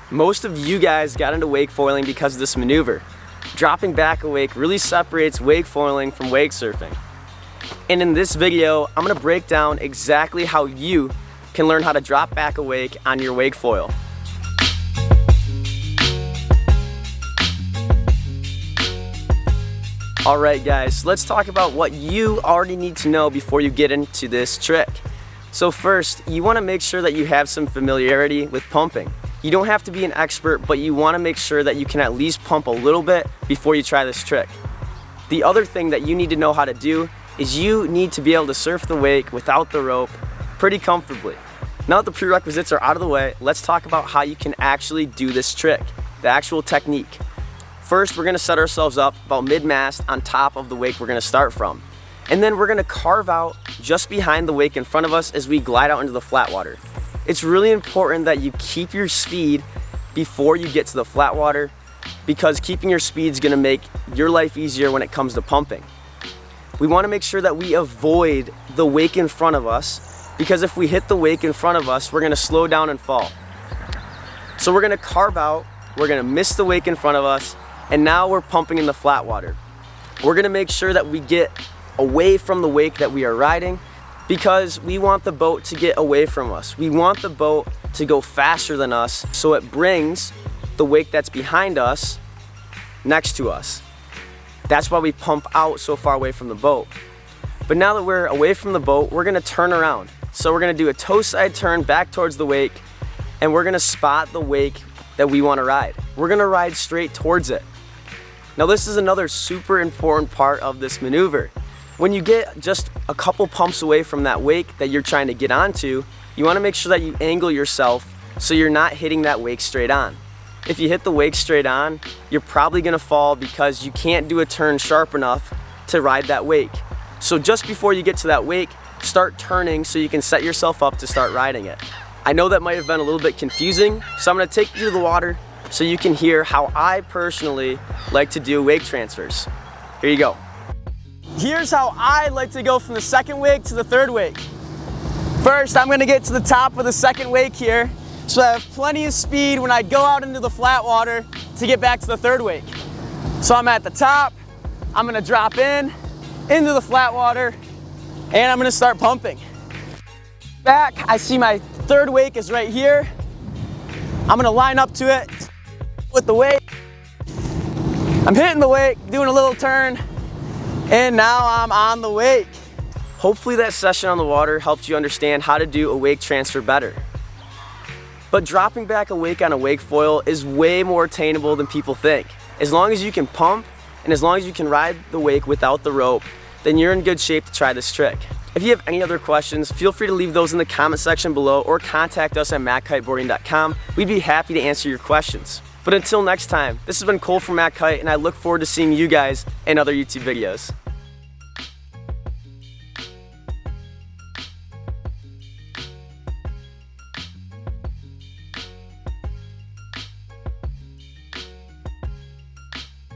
Most of you guys got into wake foiling because of this maneuver. Dropping back a wake really separates wake foiling from wake surfing. And in this video, I'm going to break down exactly how you can learn how to drop back a wake on your wake foil. Alright guys, let's talk about what you already need to know before you get into this trick. So first, you want to make sure that you have some familiarity with pumping. You don't have to be an expert, but you want to make sure that you can at least pump a little bit before you try this trick. The other thing that you need to know how to do is you need to be able to surf the wake without the rope pretty comfortably. Now that the prerequisites are out of the way, let's talk about how you can actually do this trick, the actual technique. First, we're going to set ourselves up about mid-mast on top of the wake we're going to start from. And then we're going to carve out just behind the wake in front of us as we glide out into the flat water. It's really important that you keep your speed before you get to the flat water, because keeping your speed is going to make your life easier when it comes to pumping. We want to make sure that we avoid the wake in front of us, because if we hit the wake in front of us, we're going to slow down and fall. So we're going to carve out, we're going to miss the wake in front of us, and now we're pumping in the flat water. We're going to make sure that we get away from the wake that we are riding, because we want the boat to get away from us. We want the boat to go faster than us, so it brings the wake that's behind us next to us. That's why we pump out so far away from the boat. But now that we're away from the boat, we're gonna turn around. So we're gonna do a toeside turn back towards the wake, and we're gonna spot the wake that we wanna ride. We're gonna ride straight towards it. Now this is another super important part of this maneuver. When you get just a couple pumps away from that wake that you're trying to get onto, you want to make sure that you angle yourself so you're not hitting that wake straight on. If you hit the wake straight on, you're probably going to fall because you can't do a turn sharp enough to ride that wake. So just before you get to that wake, start turning so you can set yourself up to start riding it. I know that might have been a little bit confusing, so I'm going to take you to the water so you can hear how I personally like to do wake transfers. Here you go. Here's how I like to go from the second wake to the third wake. First, I'm going to get to the top of the second wake here, so I have plenty of speed when I go out into the flat water to get back to the third wake. So I'm at the top, I'm going to drop in into the flat water, and I'm going to start pumping. Back, I see my third wake is right here. I'm going to line up to it with the wake. I'm hitting the wake, doing a little turn, and now I'm on the wake. Hopefully that session on the water helped you understand how to do a wake transfer better. But dropping back a wake on a wake foil is way more attainable than people think. As long as you can pump, and as long as you can ride the wake without the rope, then you're in good shape to try this trick. If you have any other questions, feel free to leave those in the comment section below or contact us at mackkiteboarding.com. We'd be happy to answer your questions. But until next time, this has been Cole from Mac Kite, and I look forward to seeing you guys in other YouTube videos.